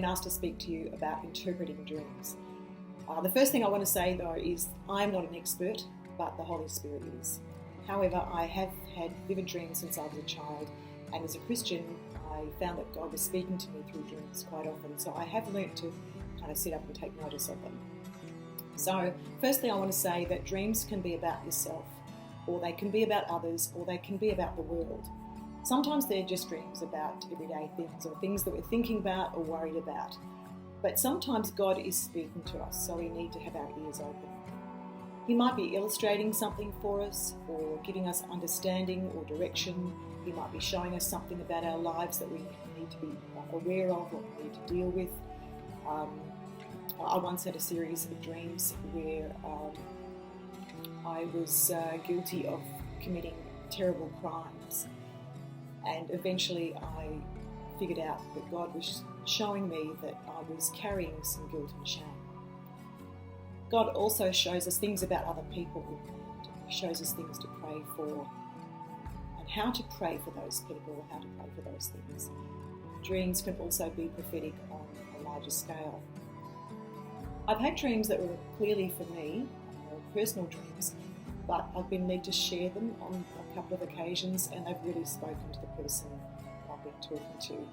asked to speak to you about interpreting dreams. The first thing I want to say, though, is I'm not an expert, but the Holy Spirit is. However, I have had vivid dreams since I was a child, and as a Christian, I found that God was speaking to me through dreams quite often, so I have learnt to kind of sit up and take notice of them. So, firstly, I want to say that dreams can be about yourself, or they can be about others, or they can be about the world. Sometimes they're just dreams about everyday things, or things that we're thinking about or worried about. But sometimes God is speaking to us, so we need to have our ears open. He might be illustrating something for us, or giving us understanding or direction. He might be showing us something about our lives that we need to be aware of or need to deal with. I once had a series of dreams where I was guilty of committing terrible crimes, and eventually I figured out that God was showing me that I was carrying some guilt and shame. God also shows us things about other people, and He shows us things to pray for, and how to pray for those people, or how to pray for those things. Dreams can also be prophetic on a larger scale. I've had dreams that were clearly for me, personal dreams, but I've been led to share them on a couple of occasions, and they've really spoken to the person I've been talking to.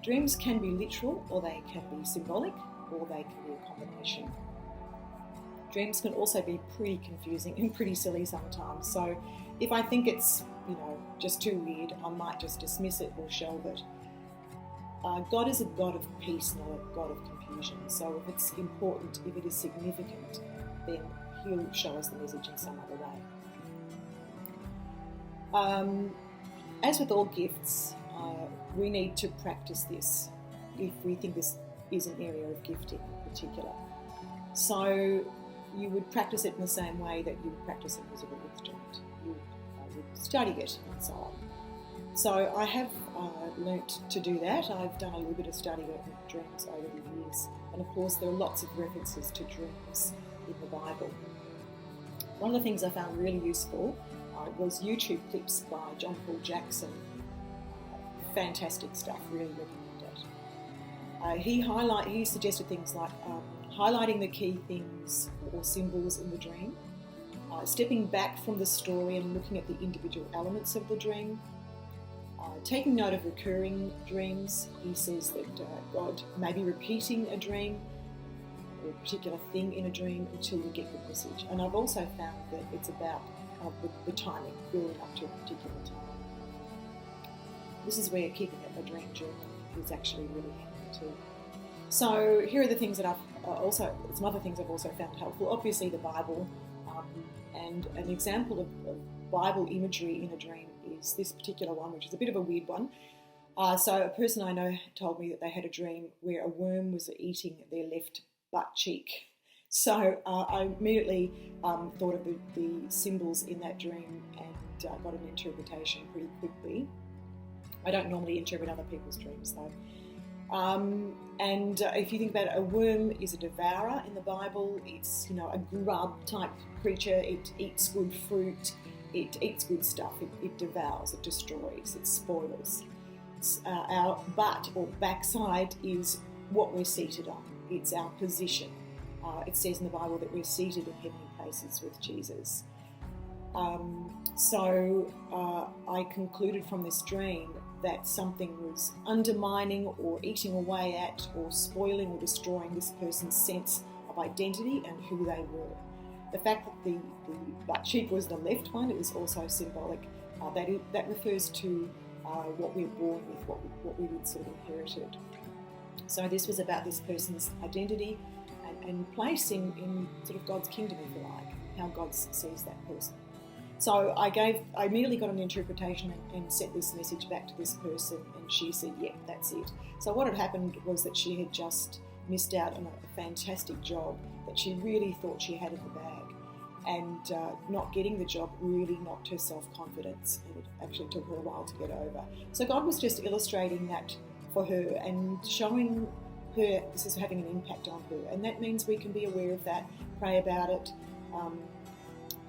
Dreams can be literal, or they can be symbolic, or they can be a combination. Dreams can also be pretty confusing and pretty silly sometimes, so if I think it's, just too weird, I might just dismiss it or shelve it. God is a God of peace, not a God of confusion. So if it's important, if it is significant, then He'll show us the message in some other way. As with all gifts, we need to practice this if we think this is an area of gifting in particular. So you would practice it in the same way that you would practice a musical instrument. You would study it and so on. So I have learnt to do that. I've done a little bit of study of dreams over the years. And of course there are lots of references to dreams in the Bible. One of the things I found really useful was YouTube clips by John Paul Jackson. Fantastic stuff, really recommend it. He suggested things like highlighting the key things or symbols in the dream, stepping back from the story and looking at the individual elements of the dream, taking note of recurring dreams. He says that God may be repeating a dream or a particular thing in a dream until you get the message. And I've also found that it's about the timing, building up to a particular time. This is where keeping a dream journal is actually really handy too. So here are the things that some other things I've also found helpful. Obviously the Bible, and an example of Bible imagery in a dream is this particular one, which is a bit of a weird one. So a person I know told me that they had a dream where a worm was eating their left butt cheek. So I immediately thought of the symbols in that dream and got an interpretation pretty quickly. I don't normally interpret other people's dreams though. And if you think about it, a worm is a devourer in the Bible. It's a grub type creature. It eats good fruit. It eats good stuff. It devours. It destroys. It spoils. Our butt or backside is what we're seated on. It's our position. It says in the Bible that we're seated in heavenly places with Jesus. So I concluded from this dream that something was undermining or eating away at or spoiling or destroying this person's sense of identity and who they were. The fact that the butt cheek was the left one, it was also symbolic. That refers to what we're born with, what we would sort of inherited. So this was about this person's identity and place in sort of God's kingdom, if you like, how God sees that person. So I immediately got an interpretation and sent this message back to this person, and she said, yep, that's it. So what had happened was that she had just missed out on a fantastic job that she really thought she had in the bag, and not getting the job really knocked her self-confidence, and it actually took her a while to get over. So God was just illustrating that for her and showing her this is having an impact on her, and that means we can be aware of that, pray about it,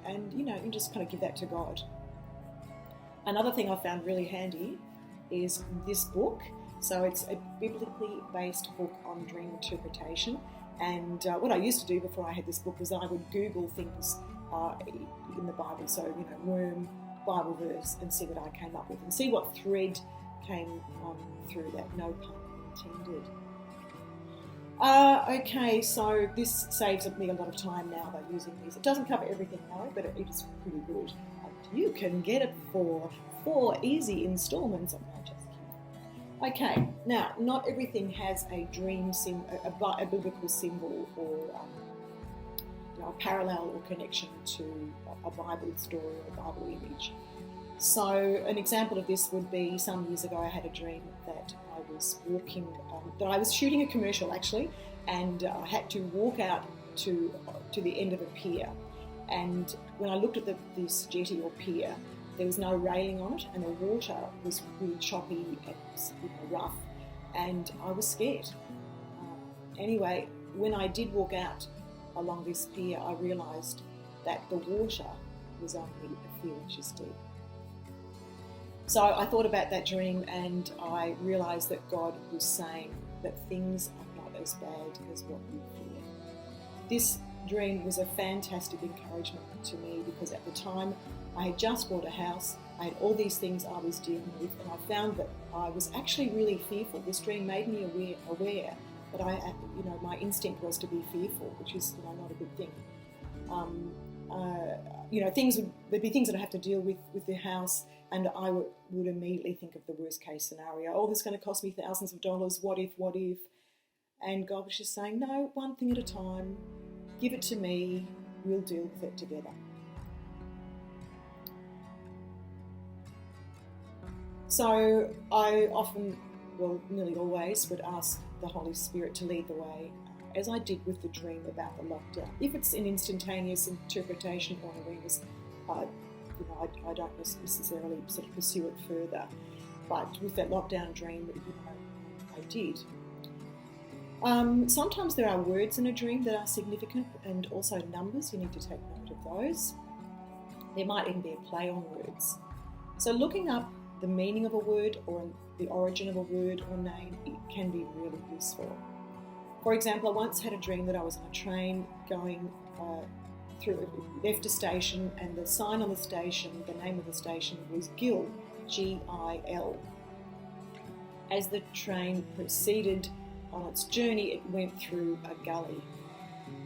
and you just kind of give that to God. Another thing I found really handy is this book. So it's a biblically based book on dream interpretation. And what I used to do before I had this book was I would Google things in the Bible, so worm, Bible verse, and see what I came up with, and see what thread came through that. No pun intended. Okay, so this saves me a lot of time now by using these. It doesn't cover everything though, but it is pretty good. And you can get it for 4 easy installments. Okay, now not everything has a dream a biblical symbol or a parallel or connection to a Bible story or a Bible image. So an example of this would be some years ago I had a dream that I was walking, that I was shooting a commercial actually, and I had to walk out to the end of a pier. And when I looked at this jetty or pier, there was no railing on it, and the water was really choppy and rough, and I was scared. Anyway, when I did walk out along this pier, I realised that the water was only a few inches deep. So I thought about that dream, and I realised that God was saying that things are not as bad as what you fear. This dream was a fantastic encouragement to me, because at the time I had just bought a house, I had all these things I was dealing with, and I found that I was actually really fearful. This dream made me aware that my instinct was to be fearful, which is not a good thing. There'd be things that I have to deal with the house, and I would immediately think of the worst case scenario. Oh, this is going to cost me thousands of dollars. What if? And God was just saying, no, one thing at a time. Give it to me. We'll deal with it together. So I often, nearly always, would ask the Holy Spirit to lead the way, as I did with the dream about the lockdown. If it's an instantaneous interpretation or an awareness, I don't necessarily sort of pursue it further. But with that lockdown dream, I did. Sometimes there are words in a dream that are significant, and also numbers. You need to take note of those. There might even be a play on words. So looking up the meaning of a word or the origin of a word or name, it can be really useful. For example, I once had a dream that I was on a train going left a station, and the sign on the station, the name of the station was Gil, G-I-L. As the train proceeded on its journey, it went through a gully.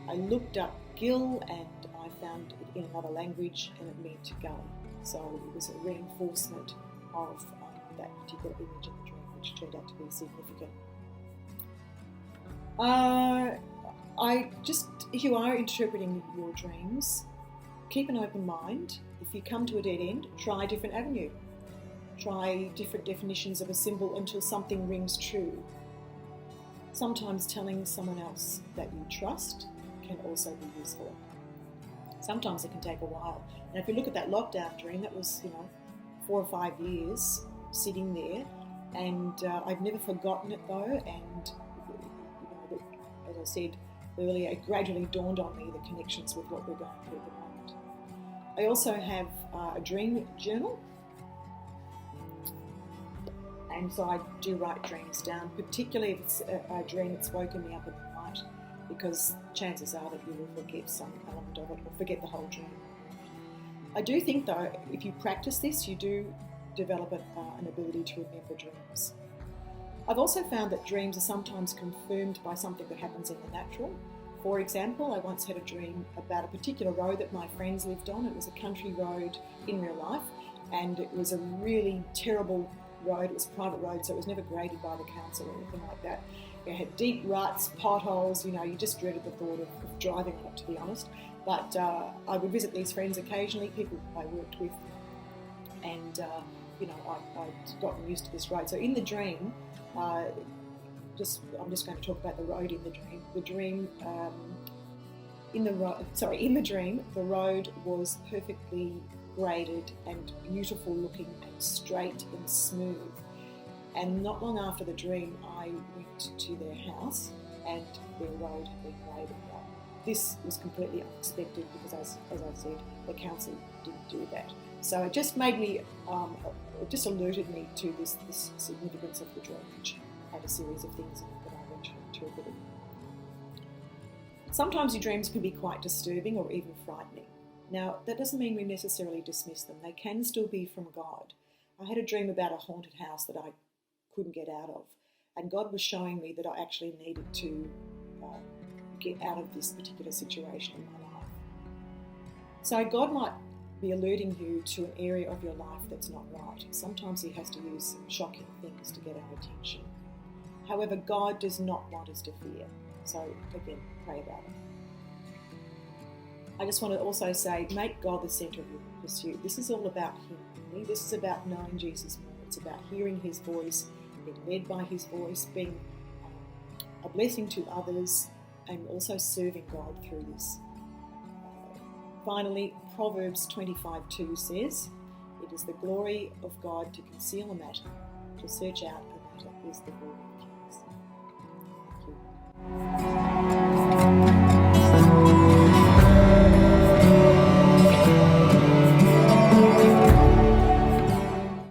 I looked up Gil and I found it in another language, and it meant gully. So it was a reinforcement of that particular image in the dream, which turned out to be significant. If you are interpreting your dreams, keep an open mind. If you come to a dead end, try a different avenue. Try different definitions of a symbol until something rings true. Sometimes telling someone else that you trust can also be useful. Sometimes it can take a while. And if you look at that lockdown dream, that was 4 or 5 years sitting there, and I've never forgotten it though. And as I said earlier, it gradually dawned on me the connections with what we're going through at the moment. I also have a dream journal, and so I do write dreams down, particularly if it's a dream that's woken me up in the night, because chances are that you will forget some element of it or forget the whole dream. I do think though, if you practice this, you do develop an ability to remember dreams. I've also found that dreams are sometimes confirmed by something that happens in the natural. For example, I once had a dream about a particular road that my friends lived on. It was a country road in real life, and it was a really terrible road. It was a private road, so it was never graded by the council or anything like that. It had deep ruts, potholes, you just dreaded the thought of driving on it, to be honest. But I would visit these friends occasionally, people I worked with, and I'd gotten used to this road. So in the dream, I'm just going to talk about the road in the dream. In the dream, the road was perfectly graded and beautiful looking and straight and smooth. And not long after the dream, I went to their house, and their road had been graded this was completely unexpected because, as I said, the council didn't do that. So it just made me, it just alerted me to this significance of the dream, which had a series of things in it that I eventually interpreted. Sometimes your dreams can be quite disturbing or even frightening. Now, that doesn't mean we necessarily dismiss them. They can still be from God. I had a dream about a haunted house that I couldn't get out of, and God was showing me that I actually needed to get out of this particular situation in my life. So God might be alerting you to an area of your life that's not right. Sometimes He has to use some shocking things to get our attention. However, God does not want us to fear. So again, pray about it. I just want to also say, make God the centre of your pursuit. This is all about Him. This is about knowing Jesus more. It's about hearing His voice, being led by His voice, being a blessing to others, and also serving God through this. Finally, Proverbs 25:2 says, "It is the glory of God to conceal a matter, to search out a matter is the glory of Him."